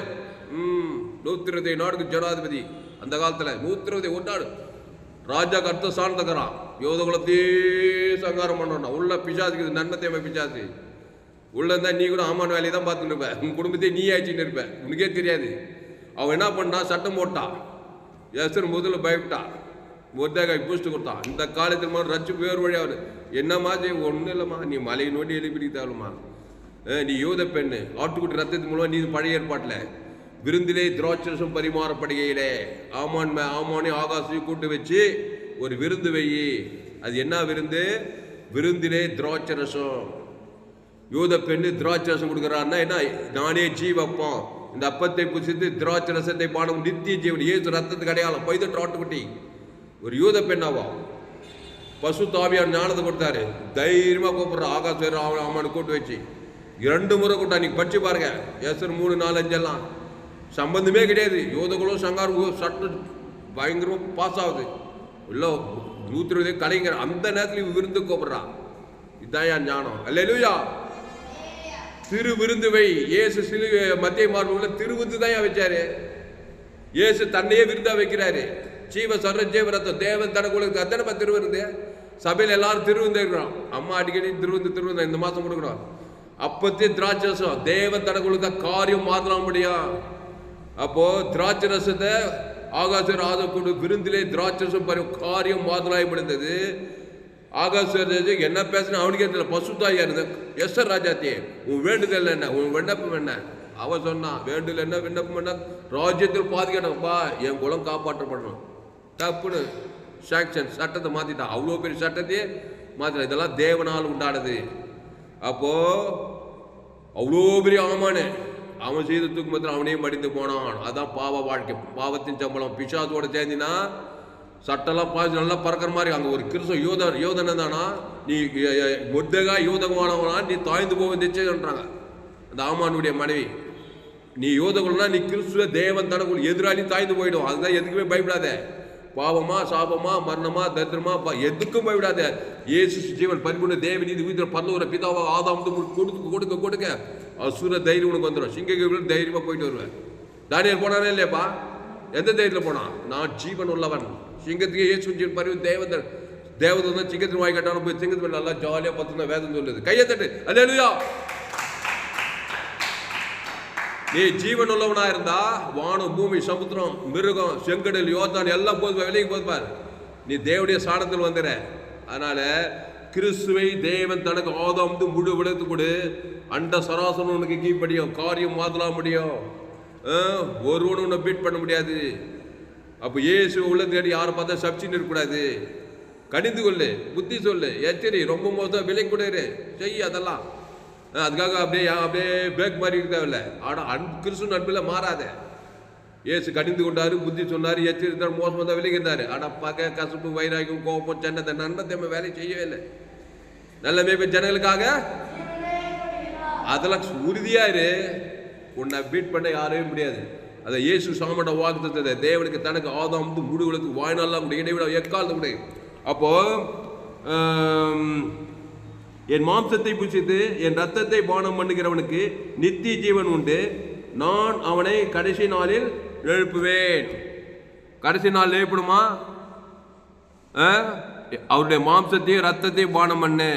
120 நாடுக்கு ஜனாதிபதி. அந்த காலத்துல 121 நாடு ராஜாக்கு அர்த்த சார்ந்தக்கிறான். யோத குலத்தையே சங்காரம் பண்ணா. உள்ள பிசாசுக்கு நன்மத்தை பிசாசு உள்ள இருந்தா நீ கூட ஆமான் வேலையை தான் பார்த்துட்டு இருப்ப. உன் குடும்பத்தையே நீ ஆயிடுச்சுன்னு இருப்ப. உனக்கே தெரியாது. அவன் என்ன பண்ணா? சட்டம் போட்டான். எஸ்ஆர் முதல்ல பயப்பட்டா. ஒருத்தகாய் பூஸ்ட் கொடுத்தான். இந்த காலத்தில் மாதிரி ரச்சு வேறு வழியாவது என்னம்மா செய்ய? ஒன்றும் இல்லைம்மா, நீ மலையை நோண்டி எழுப்பிடித்தாலுமா. நீ யூத பெண்ணு. ஆட்டுக்குட்டி ரத்தத்தின் மூலம் நீ பழைய ஏற்பாட்டில் விருந்திலே திராட்சரசம் பரிமாறப்படுகையிலே ஆமானே ஆகாசையும் கூட்டு வச்சு ஒரு விருந்து வெயி. அது என்ன விருந்து? விருந்திலே திராட்சரசம். யூத பெண்ணு திராட்சரசம் கொடுக்குறான்னா என்ன? நானே ஜீவப்பம். இந்த அப்பத்தை புசித்து திராட்சரசத்தை பானம் நித்திய ஜீவன். ஏசு ரத்தத்துக்கு அடையாளம். பைதட்டு ஆட்டுக்குட்டி. ஒரு யூத பெண்ணாவா பசு தாவியார் ஞானத்தை கொடுத்தாரு. தைரியமாக கூப்பிடுற ஆகாச ஆமானு கூட்டு வச்சு 2 முறை கூட்டா. நீங்க படிச்சு பாருங்க. எஸ்ஆர் 3, 4, 5 எல்லாம் சம்பந்தமே கிடையாது. யோதகுலம் சங்காரம் சட்டம் பயங்கரமாக பாஸ் ஆகுது. உள்ள 120 கலைஞர் அந்த நேரத்தில் விருந்து கூப்பிடுறான். இதுதான் ஞானம். அல்லேலூயா. திரு விருந்துவை இயேசு சிலுவை மத்திய மார்புல திருவிருந்து தான் வச்சாரு. இயேசு தன்னையே விருந்தா வைக்கிறாரு. ஜீவ சர்வ ஜீவரத்தம் தேவன் தனக்கு உலகத்துக்கு அத்தனை திருவிருந்து. சபையில் எல்லாரும் திருவிருந்து இருக்கிறோம். அம்மா அடிக்கடி திருவிருந்து இந்த மாதம் கொடுக்குறோம். அப்பத்தையும் திராட்சை ரசம் தேவன் தனக்கு கொடுத்த காரியம் மாறலாம் முடியும். அப்போ திராட்சை ரசத்தை ஆகாச ராஜா கொண்டு விருந்திலே திராட்சை ரசம் காரியம் மாறலாய் முடிந்தது. ஆகாச என்ன பேசுன அவனுக்கே தெரியல. பசுத்தாயா இருந்த எஸ்ஆர் ராஜாத்தே உன் வேண்டுதல் என்ன, உன் விண்ணப்பம் என்ன? அவன் சொன்னான், வேண்டுதல் என்ன விண்ணப்பம் என்ன, ராஜ்யத்தில் பாதிக்கணும்ப்பா, என் குலம் காப்பாற்றப்படணும். தப்புன்னு சாங்ஷன் சட்டத்தை மாத்திட்டான். அவ்வளோ பெரிய சட்டத்தையே மாத்திட்டான். இதெல்லாம் தேவனால் உண்டானது. அப்போ அவ்வளோ பெரிய ஆமானு அவன் செய்த தூக்குமத்தில் அவனையும் மடிந்து போனான். அதான் பாவ வாழ்க்கை, பாவத்தின் சம்பளம். பிசாசோட சேர்ந்தினா சட்டெல்லாம் பாய்ச்சி நல்லா பறக்கிற மாதிரி. அங்கே ஒரு கிறிஸ்தவ யோதனை தானா, நீ முத்தகா யோதகமானவனா, நீ தாய்ந்து போக நிச்சயம்ன்றாங்க அந்த ஆமானுடைய மனைவி. நீ யோதகம்னா நீ கிறிஸ்துவ தேவன் தனக்குள் எதிராளி தாய்ந்து போயிடும். அதுதான் எதுக்குமே பயப்படாத. பாவமா சாபமா மரணமா தரித்திரமா எதுக்கும் பயப்படாத. இயேசு ஜீவன் பரிபூர்ண தேவன் இது வீட்டில் பரலோக பிதாவா ஆதாம் கொடுக்க கொடுக்க கொடுக்க அசுர தைரியம் உனக்கு வந்துடும். சிங்க தைரியமா போயிட்டு வருவேன். தானியேல் போனானே இல்லையாப்பா? எந்த தைரியத்தில் போனான்? நான் ஜீவன் உள்ளவன். சிங்கத்துக்கு இயேசு ஜீவன் பரிவு தேவதன் சிங்கத்தின் வாய் கட்டாலும் போய் சிங்கத்து நல்லா ஜாலியா பார்த்துனா வேதம் சொல்லுது. கையை தட்டு அல்லேலூயா. நீ ஜீவன் உள்ளவனா இருந்தா வானம் பூமி சமுத்திரம் மிருகம் செங்கடல் யோர்தான் எல்லாம் போது வெளியே போதுப்பார். நீ தேவனுடைய சாணத்தில் வந்துற. அதனால கிறிஸ்துவை தேவன் தனக்கு ஆதாம் முழு விளத்து கொடு. அண்ட சராசனம் உனக்கு கீழ்படியும், காரியம் மாத்தலாம் முடியும். ஒருவனும் உன்னை பீட் பண்ண முடியாது. அப்போ இயேசு உள்ள தேடி யாரை பார்த்தா சப்சின்னு இருக்கக்கூடாது. கடிந்து கொள்ளு, புத்தி சொல்லு, எச்சரி, ரொம்ப மோசம் விலை கூட செய்ய. அதெல்லாம் அதுக்காக அப்படியே பேக் மாதிரி இருக்க தேவையில்லை. ஆனால் கிறிஸ்து நட்பில் மாறாத. ஏசு கடிந்து கொண்டாரு, புத்தி சொன்னார், எச்சரித்தார், மோசமாக தான் விலகிருந்தாரு. ஆனால் பகை கசப்பு வைராகியம் கோபம் சண்டை நன்மை வேலை செய்யவே இல்லை. நல்ல மேய்ப்பு ஜனங்களுக்காக அதெல்லாம் உறுதியா இரு. உன்னை பீட் பண்ண யாரவே முடியாது. அதை இயேசு சாமட வாக்குத்தத்தை தேவனுக்கு தனக்கு ஆதாம் முடிவுகளுக்கு வாய்நாள்லாம் கூட இடைவிட எக்காலத்து கூட. அப்போ என் மாம்சத்தை புசித்து என் ரத்தத்தை பானம் பண்ணுகிறவனுக்கு நித்திய ஜீவன் உண்டு, நான் அவனை கடைசி நாளில் எழுப்புவேன். கடைசி நாள் எழுப்பிடுமா? அவருடைய மாம்சத்தையும் ரத்தத்தையும் பானம் பண்ணு,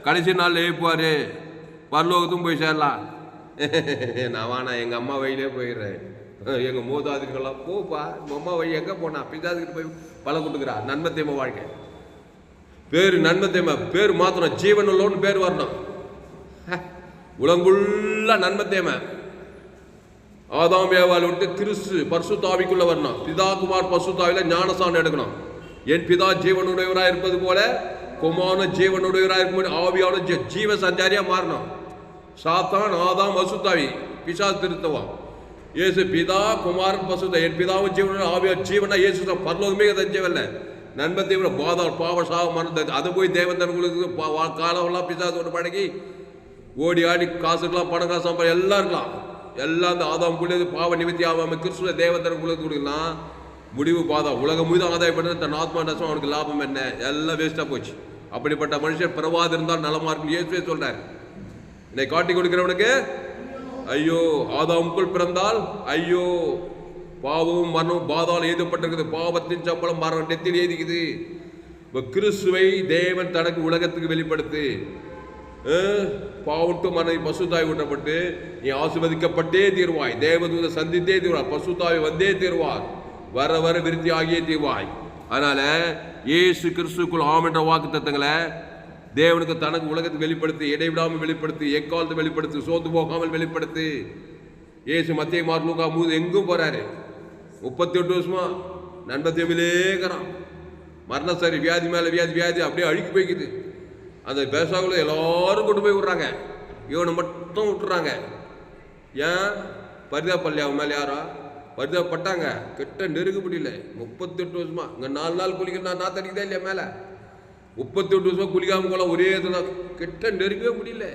கடைசி நாள் எழுப்புவாரு, பரலோகத்தும் போய் சேரலாம். நான் வானா எங்கள் அம்மா வழியிலே போயிடுறேன். எங்கள் மூதாதுக்கெல்லாம் போப்பா, உங்கள் அம்மா வழி எங்கே போனா? பிதாதுக்கிட்டு போய் பல கொடுக்குறா. நன்மை தேம வாழ்க்கை பேர், நன்மை தேம பேர் மாத்திரம் ஜீவன் உள்ளோன்னு பேர் வரணும். உலங்குள்ள நன்மை தேம ஆதாம் ஏவாள் விட்டு கிறிஸ்து பரிசுத்தாவிக்குள்ள வரணும். பிதா குமார் பரிசுத்தாவில ஞானசானம் எடுக்கணும். என் பிதா ஜீவனுடையவராக இருப்பது போல குமாரன ஜீவனுடையவராக இருக்கும் ஆவியான ஜீவ சஞ்சாரியா மாறணும். சாத்தான் ஆதாம் பசுத்தாவி பிசாசு திருத்தவம். இயேசு பிதா குமாரன் பசுத்த என் பிதாவும் ஜீவன ஆவியா ஜீவனா இயேசு பரலோகமே தஞ்சவில்லை. நன்மை தீவிர பாதாள் பாவ சாவ மறந்தது. அதை போய் தேவந்தன்களுக்கு காலம்லாம் பிசாசு ஒன்று பழகி ஓடி ஆடி காசுக்கலாம் பணம் காசு சம்பளம் எல்லாம் இருக்கலாம். எல்லாம் அந்த ஆதாம் குள்ளது பாவ நிவர்த்தி ஆகாம கிறிஸ்துவ தேவந்தன் குள்ளது கொடுக்கலாம். முடிவு பாதா உலகம் மீது ஆதாயப்படுறது தன் ஆத்மா நஷ்டம். அவனுக்கு லாபம் என்ன? எல்லாம் வேஸ்டா போச்சு. அப்படிப்பட்ட மனுஷன் பிறவாது இருந்தால் நலமா இருக்கும் இயேசுவே சொல்றாரு. என்னை காட்டி கொடுக்கிறவனுக்கு ஐயோ. ஆதாமுக்குள் பிறந்தால் ஐயோ. பாவமும் மரணமும் பாதால் எழுதப்பட்டிருக்குது. பாவத்தின் சம்பளம் மரணம் நெத்தியில் எழுதிக்குது. இப்போ கிறிஸ்துவை தேவன் தனக்கு உலகத்துக்கு வெளிப்படுத்து. பாவட்டு மரணம் பசுத்தாய் ஊட்டப்பட்டு நீ ஆசீர்வதிக்கப்பட்டே தீர்வாய். தேவதூத சந்தித்தே தீர்வாய். பசுத்தாய் வந்தே தீர்வார். வர வர விருத்தி ஆகியே தீர்வாய். அதனால இயேசு கிறிஸ்துக்குள் ஆம் என்ற வாக்கு தத்தங்களை தேவனுக்கு தனக்கு உலகத்துக்கு வெளிப்படுத்தி, இடைவிடாமல் வெளிப்படுத்தி, எக்காலத்தை வெளிப்படுத்தி, சோர்ந்து போகாமல் வெளிப்படுத்தி. இயேசு மத்திய மார்க் லூக்கா எங்கும் போறாரு. 38 வருஷமா நண்பத்தேவிலேக்கிறான். மரணம் சரி, வியாதி மேல வியாதி, வியாதி அப்படியே அழுக்கி போய்க்குது. அந்த பேசாக்குள்ள எல்லாரும் கொண்டு போய் விடுறாங்க, இவனை மட்டும் விட்டுறாங்க. ஏன்? பரிதாபப்பள்ளி அவன் மேலே யாரோ பரிதாபப்பட்டாங்க. கிட்ட நெருங்க முடியல. 38 வருஷமா இங்கே 4 நாள் குளிக்க நான் தடிக்குதா இல்லையா மேலே? 38 வருஷமா குளிக்காம போல ஒரே இதுதான். கிட்ட நெருங்கவே முடியல.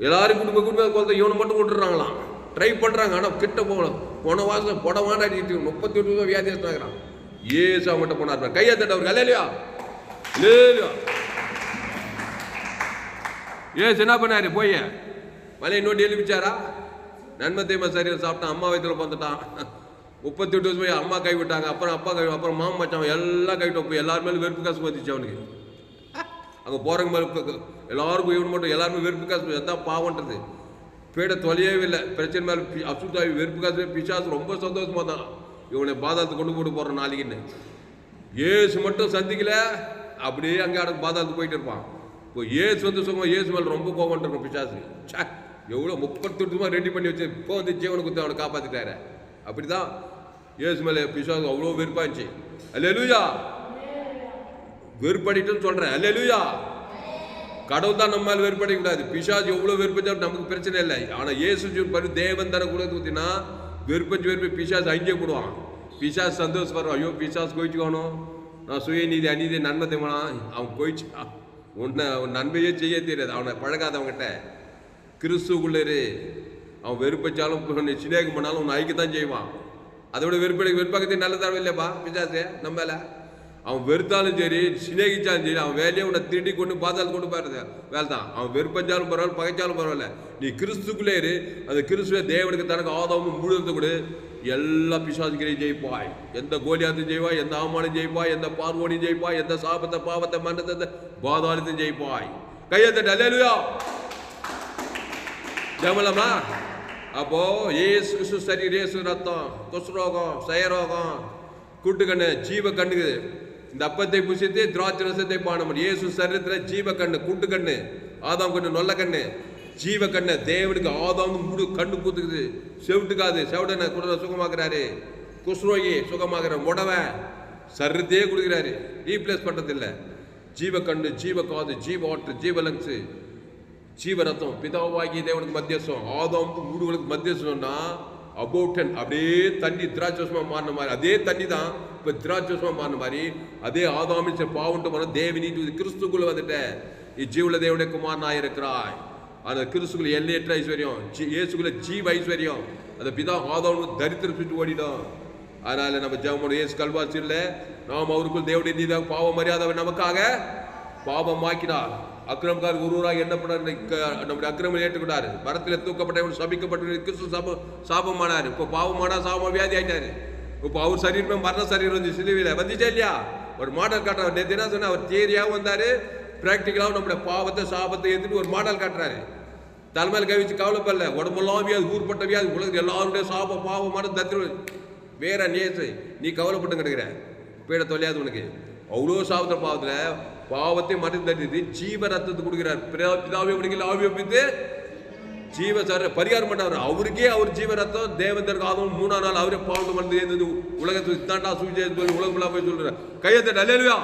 எல்லாரும் குடும்ப குழந்தை இவனை மட்டும் விட்டுறாங்களாம். ட்ரை பண்றாங்க, ஆனால் கிட்ட போகலாம். போன வாசம் புடவான 38 வருஷம் வியாதியாகிறான். ஏசா மட்டும் போனார். கையை தட்ட அவருக்கு அல்லையா இல்லையா? ஏசு என்ன பண்ணாரு? போய் மலையை நோட்டி எழுப்பிச்சாரா? நன்மை தீமை சரியாக சாப்பிட்டான். அம்மா வயிற்றுல பார்த்துட்டான். 38 வருஷம் போய் அம்மா கைவிட்டாங்க. அப்புறம் அப்பா கை, அப்புறம் மாமா மச்சான் எல்லாம் கைவிட்டோம். போய் எல்லாருமே வெறுப்பு காசு வந்துச்சு அவனுக்கு. அங்கே போகிறவங்க எல்லாருக்கும் இவன் மட்டும் எல்லாருமே வெறுப்பு காசு எதான் பாவன்றது பீட தொலையவே இல்லை. பிரச்சனை மேலே அசுத்தாவி வெறுப்பு காசு பிசாசு ரொம்ப சந்தோஷமாக தான் இவனை பாதாளத்தை கொண்டு போட்டு போகிறான் நாளைக்குன்னு. ஏசு மட்டும் சந்திக்கல, அப்படியே அங்கே பாதாளத்துக்கு போயிட்டு இருப்பான். இப்போ ஏசு வந்து சொல்லுவோம், ஏசு மேலே ரொம்ப கோவம் இருக்கும் பிசாசு. எவ்வளோ 38 வருஷமாக ரெடி பண்ணி வச்சு இப்போ வந்து ஜீவனை கொடுத்து அவனை காப்பாற்றிட்டாரு. அப்படி தான் ஏசு மேலே பிசாசு அவ்வளோ வெறுப்பாச்சு. அல்லேலூயா, வெறுப்படிட்டுன்னு சொல்கிறேன். அல்லேலூயா, கடவுள் தான் நம்ம மேலே வெறுப்படிக்கூடாது. பிசாசு எவ்வளோ வெறுப்பச்சா நமக்கு பிரச்சனை இல்லை. ஆனால் ஏசு பரி தேவன் தர கூட ஊற்றினா வெறுப்பி பிசாசு அங்கே போடுவான். பிசாசு சந்தோஷப்படுறான். ஐயோ பிசாசு கோயிச்சுக்கணும், நான் சுயநீதி அநீதி நன்மை தேவனா அவன் கோயிச்சு உன்னை நன்மையே செய்ய தெரியாது. அவனை பழகாதவங்கிட்ட கிறிஸ்துக்குள்ளே அவன் வெறுப்பச்சாலும் சிநேகம் பண்ணாலும் உன்னை ஐக்கியத்தான் செய்வான். அதை விட வெறுப்பக்கத்தையும் நல்லதாக இல்லையாப்பா பிசாசு நம்ம மேலே. அவன் வெறுத்தாலும் சரி சிநேகிச்சாலும் சரி அவன் வேலையை உன்னை திருடி கொண்டு பாதாளத்து கொண்டு போயிருந்த வேலை தான். அவன் வெறுப்பஞ்சாலும் பரவாயில்ல, பகைச்சாலும் பரவாயில்ல, நீ கிறிஸ்துக்குள்ளே இரு. அந்த கிறிஸ்துவ தேவனுக்கு தனக்கு ஆதாமும் முழுவதும் கூட எல்லா பிசாசுகளையும் ஜெயிப்பாய். எந்த கோலியாத்தையும் ஜெயிப்பாய், எந்த ஆமானையும் ஜெயிப்பாய், எந்த பார்வோனையும் ஜெயிப்பாய், எந்த சாபத்தை பாவத்தை மன்னத்தை பாதாளத்தையும் ஜெயிப்பாய். கையத்தட்ட அல்லேலூயா ஜெபலாமா. அப்போ ஏசு கிறிஸ்து சரீரம், ஏசு ரத்தம், குஷ்ரோகம், சயரோகம், கூட்டுக்கண்ணு, ஜீவ கண்ணுக்கு இந்த அப்பத்தை புசித்து திராட்சை ரசத்தை பானம். ஏசு சரீரத்தில் ஜீவ கண்ணு, கூட்டுக்கண்ணு, ஆதாம் கண்ணு, நொல்ல கண்ணு, ஜீவ கண்ணு. தேவனுக்கு ஆதாம் முழு கண்ணு கூத்துக்குது. செவிட்டுக்காது, செவிடனை கூட சுகமாக்குறாரு. குஷ்ரோகி சுகமாக்குற, முடவன் சரீரத்தையே கொடுக்குறாரு, ரீப்ளேஸ் பண்ணுறதில்லை. ஜீவ கண்ணு, ஜீவ காது, ஜீவ வாட்டர், ஜீவ லங்ஸு, ஜீவ ரத்தம். பிதாவாகி தேவனுக்கு மத்தியஸ்தம், ஆதாமுக்கு மூடுகளுக்கு மத்தியஸ்தம்னா அபோட்டன் அப்படியே தண்ணி திராட்சமாக மாறின மாதிரி, அதே தண்ணி தான் இப்போ திராட்சமாக மாறின மாதிரி, அதே ஆதாமின் பாவன்ட்டு போன தேவனி கிறிஸ்துக்குள்ள வந்துட்ட இஜீவுல தேவனுடைய குமாரனாக இருக்கிறாய். அந்த கிறிஸ்துக்குள்ள எல்லையற்ற ஐஸ்வர்யம், இயேசுக்குள்ள ஜீவ ஐஸ்வர்யம். அந்த பிதா ஆதாமுக்கு தரித்திரம் சுட்டு ஓடிடும். அதனால நம்ம ஜெபம் இயேசு கல்வாசி இல்லை, நாம் அவருக்குள் தேவனுடைய நீதாக பாவ மரியாதை நமக்காக பாவமாக்கினார். அக்கிரமக்கார் ஒருவராக என்ன பண்ணார், நம்முடைய அக்கிரமம் ஏற்றுக்கொண்டாரு. மரத்தில் தூக்கப்பட்ட சபிக்கப்பட்ட கிறிஸ்து சாபமானார். இப்போ பாவமானா சாப வியாதி ஆயிட்டாரு. இப்போ அவர் சரீரமே மரண சரீரம் வந்து சிலுவையில் வந்துச்சா இல்லையா? ஒரு மாடல் காட்டுறாரு. நேற்று என்ன சொன்னா, அவர் தியரியாகவும் வந்தார், பிராக்டிக்கலாகவும் நம்முடைய பாவத்தை சாபத்தை ஏற்றுட்டு ஒரு மாடல் காட்டுறாரு. தலைமையில் கவிச்சு கவலைப்படல, உடம்பெல்லாம் வியாதி, ஊர்பட்ட வியாதி, உலகத்தில் எல்லாருடைய சாப பாவமான தத்திர வேற நேசு நீ கவலைப்பட்டு கிடக்கிற பீட தொலையாது உனக்கு. அவ்வளோ சாபத்தை பாவத்தில் பாவத்தை மறைந்து தட்டிட்டு ஜீவ ரத்தத்தை கொடுக்கிறார். பிதாவை உனக்கு ஆவியை வைத்து ஜீவ சார் பரிகாரம் பண்ணார். அவருக்கே அவர் ஜீவ ரத்தம் தேவதற்கு ஆகும். 3ஆம் நாள் அவரே பாவத்தை மறந்து உலகத்துக்கு இத்தாண்டா சுவிசேஷம் சொல்லி உலகம் போய் சொல்றார். கையத்தை அல்லேலூயா,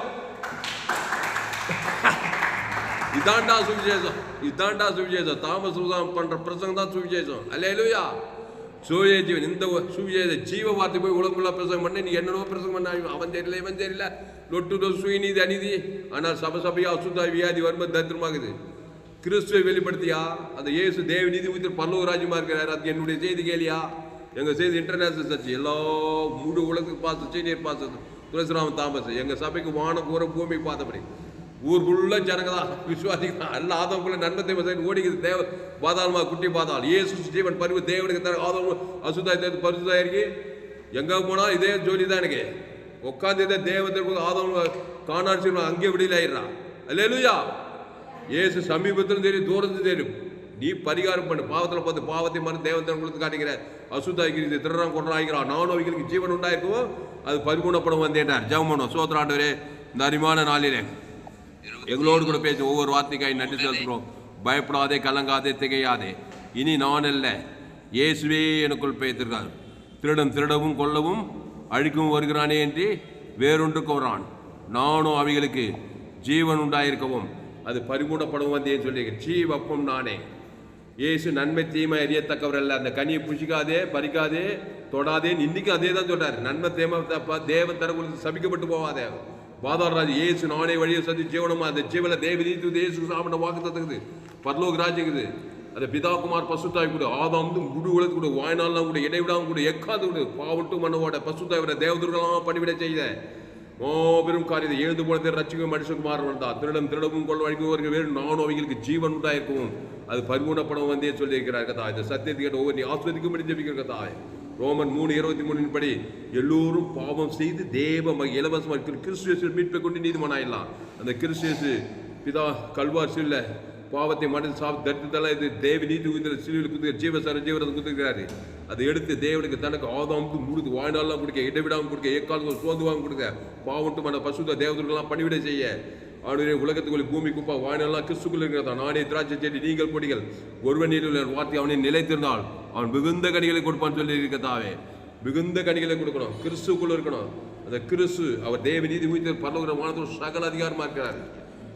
இதாண்டா சுவிசேஷம், இதாண்டா சுவிசேஷம். தாமஸ் பண்ற பிரசங்கம் தான் சுவிசேஷம். அல்லேலூயா, சூரிய ஜீவன். இந்த சுவிசேஷ ஜீவ வார்த்தை போய் உலகமுள்ள பிரசங்கம் பண்ண நீ என்னென்னவோ பிரசங்கம் பண்ண, அவன் தெரியல இவன் தெரியல, லொட்டு சுயநீதி அநீதி. ஆனால் சபையா அசுத்தா வியாதி வரும்போது தரித்திரமாகுது. கிறிஸ்துவை வெளிப்படுத்தியா? அந்த இயேசு தேவ நீதி ஊற்றி பல்லவ ராஜ்யமா இருக்கிறார். அது என்னுடைய செய்தி கேளியா? எங்கள் செய்தி இன்டர்நேஷனல் சர்ச், எல்லா முழு உலகத்துக்கு பார்த்து சீனியர் பாச துளசிராம தாமஸ். எங்கள் சபைக்கு வானம் கூற பூமி பார்த்தபடி ஊர் ஃபுல்லாக ஜனங்க தான் விசுவாசிக்கு எல்லா ஆதவங்களுக்குள்ள நன்மை தேவ ஓடிக்குது. தேவ பாதாளமாக குட்டி பாதாள். ஏசு ஜீவன் பருவ தேவனுக்கு தர ஆதவம் அசுத்தாய் பரிசுத்தாயிருக்கு. எங்கே போனால் இதே ஜோலி தான் எனக்கு. உட்காந்து இதே தேவத்திற்கு ஆதவம் காணாட்சி அங்கே விடுதலை ஆயிடுறான். அல்லேலூயா, ஏசு சமீபத்திலும் தெரியும், தூரத்தும் தெரியும். நீ பரிகாரம் பண்ணு. பாவத்தில் பார்த்து பாவத்தை மறு தேவத்தை கொடுத்து காட்டுகிற அசுத்தாய்க்கு திருறான் கொண்டு ஆகிறான். நானும் அவைகளுக்கு ஜீவன் உண்டாயிருக்கும், அது பரிபூர்ணப்படம் வந்தேன்டார். ஜெபம் பண்ணுவோம். சோதராண்டவரே, இந்த அருமையான நாளிலே எங்களோடு கூட பேசி ஒவ்வொரு வார்த்தைக்காய் நன்றி செலுத்துகிறோம். பயப்படாதே, கலங்காதே, திகையாதே. இனி நான் அல்ல, இயேசுவே எனக்குள் பேய்த்திருக்கார். திருடன் திருடவும் கொல்லவும் அழிக்கவும் வருகிறானே என்று வேறொன்றுக்கு வரான். நானும் அவைகளுக்கு ஜீவன் உண்டாயிருக்கவும் அது பரிபூர்ணப்படவும் வந்தேன்னு சொல்லியிருக்கேன். ஜீவப்பம் நானே. இயேசு நன்மை தீமை அறியத்தக்கவர் அல்ல. அந்த கனியை புசிக்காதே, பறிக்காதே, தொடாதேன்னு இன்னைக்கு அதே தான் சொல்றாரு. நன்மை தேம தேவன் தரங்களுக்கு சபிக்கப்பட்டு போவாதே. பாதாளராஜ் இயேசு நானே வழியை சதி ஜீவனமா. அந்த ஜீவன தேவதி இயேசு சாப்பிட வாக்கு தத்துக்குது. பரலோக ராஜ்யக்குது. அந்த பிதாகுமார் பசுத்தாய் கூட ஆதாம் முழு உலகத்து கூட வாய்நாள்லாம் கூட இடைவிடாம கூட எக்காது கூட பாவட்டு மன்னவோட பசுத்தாய் விட தேவதுர்களெல்லாம் பணிவிட செய்த மாபெரும் காரியத்தை எழுந்து போனதை ரட்சிக்கும் மனுஷகுமார் வந்தா. திருடம் திருடவும் கொள்ள வழிக்கு வேறு நானும் அவைகளுக்கு ஜீவன் உண்டாயிருக்கவும் அது பரிபூர்ணப்படம் வந்தே சொல்லியிருக்கிறார் கதா. இந்த சத்தியத்தை கேட்ட ஒவ்வொரு ஆஸ்வதிக்கும்படி ஜெபிக்கிற கதாய். ரோமன் 3:23 படி எல்லோரும் பாவம் செய்து தேவ இலவசமாக கிறிஸ்து மீட்பை கொண்டு நீதிமானாயிடலாம். அந்த கிறிஸ்து பிதா கல்வார் சில்ல பாவத்தை மனதில் தரித்தெல்லாம் இது தேவ நீதி குதிர சிலுவையில் குதிர ஜீவசார ஜீவரத்தை குதிக்கிறாரு. அதை எடுத்து தேவனுக்கு தனக்கு ஆதாமுக்கு முழுது வாழ்நாளெல்லாம் கொடுக்க, இடைவிடாமல் கொடுக்க, ஏக்காலத்துக்கு சோதுவாங்க கொடுக்க, பாவட்டு மன பசுத்த தேவதற்கெல்லாம் பணிவிட செய்ய, அவனுடைய உலகத்துக்குள்ளே பூமி குப்பா வாழ்நாளெல்லாம் கிறிஸ்துக்குள் இருக்கிறதா. நானே திராட்சை செடி நீங்கள் கொடிகள், ஒருவன் வார்த்தை அவனை நிலைத்திருந்தால் அவன் மிகுந்த கனிகளை கொடுப்பான்னு சொல்லி இருக்கதாவே. மிகுந்த கனிகளை கொடுக்கணும், கிறிஸ்துக்குள்ள இருக்கணும். அந்த கிறிஸ்து அவர் தேவ நீதி உயிர்த்த பரலோக வானத்தோடு சகல அதிகாரமா இருக்கிறார்.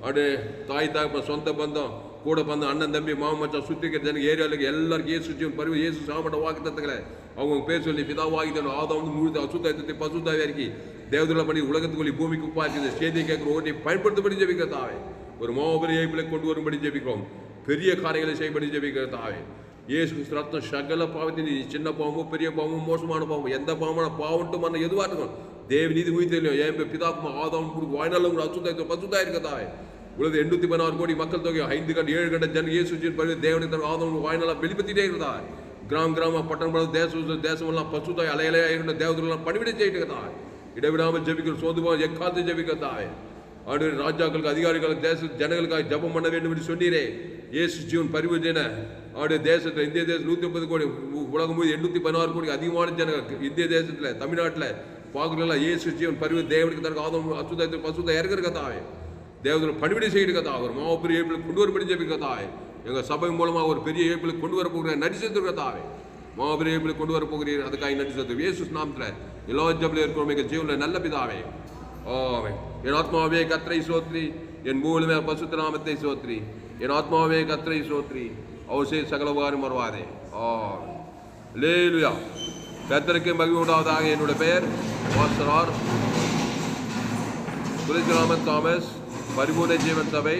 அவரு தாய் தாய்ப்பன் சொந்த பந்தம் கூட பந்தம் அண்ணன் தம்பி மாமன் மச்சான் சுற்றி இருக்கிற ஜனங்க ஏரியாவுக்கு எல்லாருக்கும் இயேசு ஜீவன் பரிவு இயேசு சாமட்ட வாக்கு தத்துக்களை அவங்க பேர் சொல்லி பிதா வாங்கி தரணும். ஆதம் முழுது அசுத்தாயத்தை பசுத்தாவே இருக்கி தேவதுள்ள பண்ணி உலகத்துக்குள்ளி பூமிக்கு உப்பாக்கி இந்த செய்தியை கேட்குற ஓட்டி பயன்படுத்தபடி ஜெபிக்கிற தாவே. ஒரு மாபெரிய ஏய்ப்பிலை கொண்டு வரும்படி ஜெபிக்கிறோம். பெரிய காரியங்களை செய்யபடி ஜெபிக்கிற தாவே. இயேசு ரத்தம் சகல பாவத்தின் சின்ன பாவமும் பெரிய பாவமும் மோசமான பாவம் எந்த பாவமான பாவம்ட்டு மன எதுவாக இருக்கும் தேவ நீதி உயிர்த்தலையும் என் பிதாக்குமா ஆதாம் வாய்நாளும் அசுத்தாயத்தை பசுத்தாய் இருக்கதாவே. உலக 816 கோடி மக்கள் தொகை 5 கண்ட 7 கண்ட ஜன இயேசுவின் பரிவு தேவனுக்கு தர ஆதம் வாய்நாளா வெளிப்பத்திட்டே இருக்கிறதா. கிராம பட்டணம் தேசமெல்லாம் பசுத்தாய் அலையலையா இருந்த தேவதெல்லாம் பணிவிட செய்யிட்டு இருக்கதா. இடைவிடாமல் ஜெபிக்கிற சோதுவான் எக்காலத்தை ஜெபிக்கிறதாவே. ஆண்டு ராஜாக்களுக்கு அதிகாரிகளுக்கு தேச ஜனங்களுக்காக ஜபம் பண்ண வேண்டும் என்று சொன்னீரே. இயேசு ஜீவன் பரிவு ஜன ஆடு தேசத்தில் இந்திய தேசம் 130 கோடி உலகம் முழு 816 கோடி அதிகமான ஜனங்கள் இந்திய தேசத்தில் தமிழ்நாட்டில் பார்க்குறதுல இயேசு ஜீவன் பரிவு தேவனுக்கு தர ஆதம் அசுத்தாயத்தை பசுத்த இறக்கிறதாவே. தேவதற்கு பணிவிடை செய்யிருக்கதா. ஒரு மாபெரிய ஏப்பில் கொண்டு வரும்படி ஜெபிக்கிறதாவே. எங்கள் சபை மூலமாக ஒரு பெரிய ஏப்பில் கொண்டு வர போகிற நடிச்சிருக்கிறதாவே. மாபெரிய ஏப்பில் கொண்டு வர போகிறீர். அதுக்காக நடிச்சது இயேசு நாமத்தில் எல்லா ஜபில் இருக்கிறோம் எங்கள் ஜீவனில் நல்ல பிதாவே. ஆமென். என் ஆத்மாவே கர்த்தரை சோத்ரி, என் மூலமே பசுத்த நாமத்தை சோத்ரி. என் ஆத்மாவே கர்த்தரை சோத்ரி, அவர் செய்த சகல உபகாரம் மறவாதே. அல்லேலூயா. கர்த்தருக்கு மகிமை உண்டாவதாக. என்னுடைய பெயர் பாஸ்டர் துரைராமன் தாமஸ். பரிபூர்ண ஜீவன் சபை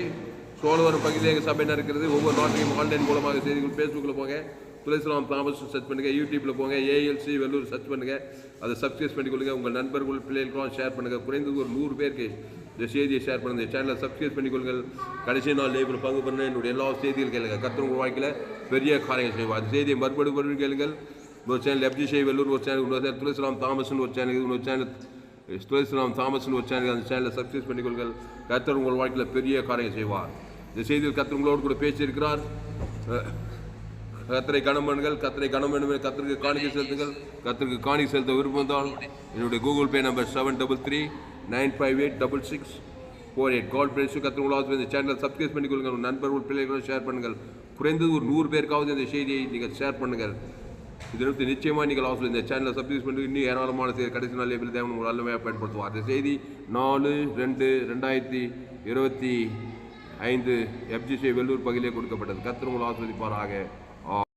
சோழவரம் பகுதியில் எங்கள் சபை இருக்கிறது. ஒவ்வொரு நாட்டிலையும் ஆன்லைன் மூலமாக செய்திகள் ஃபேஸ்புக்கில் போங்க, துரைராமன் தாமஸ் சர்ச் பண்ணுங்கள். யூடியூப்பில் போங்க, ஏஎல்சி வெள்ளூர் சர்ச் பண்ணுங்கள். அதை சப்ஸ்கிரைப் பண்ணிக்கொள்ளுங்கள். உங்கள் நண்பர்கள் பிள்ளைகளுக்கும் ஷேர் பண்ணுங்கள். குறைந்தது ஒரு 100 பேருக்கு இந்த செய்தியை ஷேர் பண்ணுங்கள். சேனலை சப்ஸ்கிரைப் பண்ணிக்கொள்ளுங்கள். கடைசி நாள் லேபில் பங்கு பண்ண என்னுடைய எல்லா செய்திகள் கேளுங்க. கர்த்தர் உங்கள் வாழ்க்கையில் பெரிய காரியங்கள் செய்வார். அந்த செய்தியை மறுபடியும் கேளுங்கள். ஒரு சேனல் எஃப்ஜிஷே வெள்ளூர் ஒரு சேனல், இன்னொரு துரைராமன் தாமஸ்னு ஒரு சேனல், இன்னொரு சேனல் துரைராமன் தாமஸ்னு ஒரு சேனல். அந்த சேனலை சப்ஸ்கிரைப் பண்ணிக்கொள்ளுங்கள். கர்த்தர் உங்கள் வாழ்க்கையில் பெரிய காரியம் செய்வார். இந்த செய்தியில் கர்த்தர் உங்களோடு கூட பேசியிருக்கிறார். கர்த்தரை கனம் பண்ணுங்கள். கர்த்தரை கனம் வேண்டும். கர்த்தருக்கு காணிக்கை செலுத்துங்கள். கர்த்தருக்கு காணிக்கை செலுத்த விருப்பம் தான் என்னுடைய கூகுள் பே நம்பர் 7339586648. கால் பிளேஸ். கர்த்தர் உங்களாவது இந்த சேனலை சப்ஸ்கிரைப் பண்ணிக்கொள்ளுங்கள். நண்பர்கள் பிள்ளைகளும் ஷேர் பண்ணுங்கள். குறைந்தது ஒரு 100 பேருக்காவது இந்த செய்தியை நீங்கள் ஷேர் பண்ணுங்கள். இதற்கு நிச்சயமாக நீங்கள் ஆசை இந்த சேனலை சப்ஸ்கிரைப் பண்ணி இன்னும் ஏராளமான செய்தி கடைசி நாள் எப்படி தேவன் ஒரு நல்லமையாக பயன்படுத்துவார். இந்த செய்தி 4/2/2025 எஃப்ஜிசி வெள்ளூர் பகுதியிலே கொடுக்கப்பட்டது. கர்த்தர் உங்களை ஆஸ்வதிப்பாராக.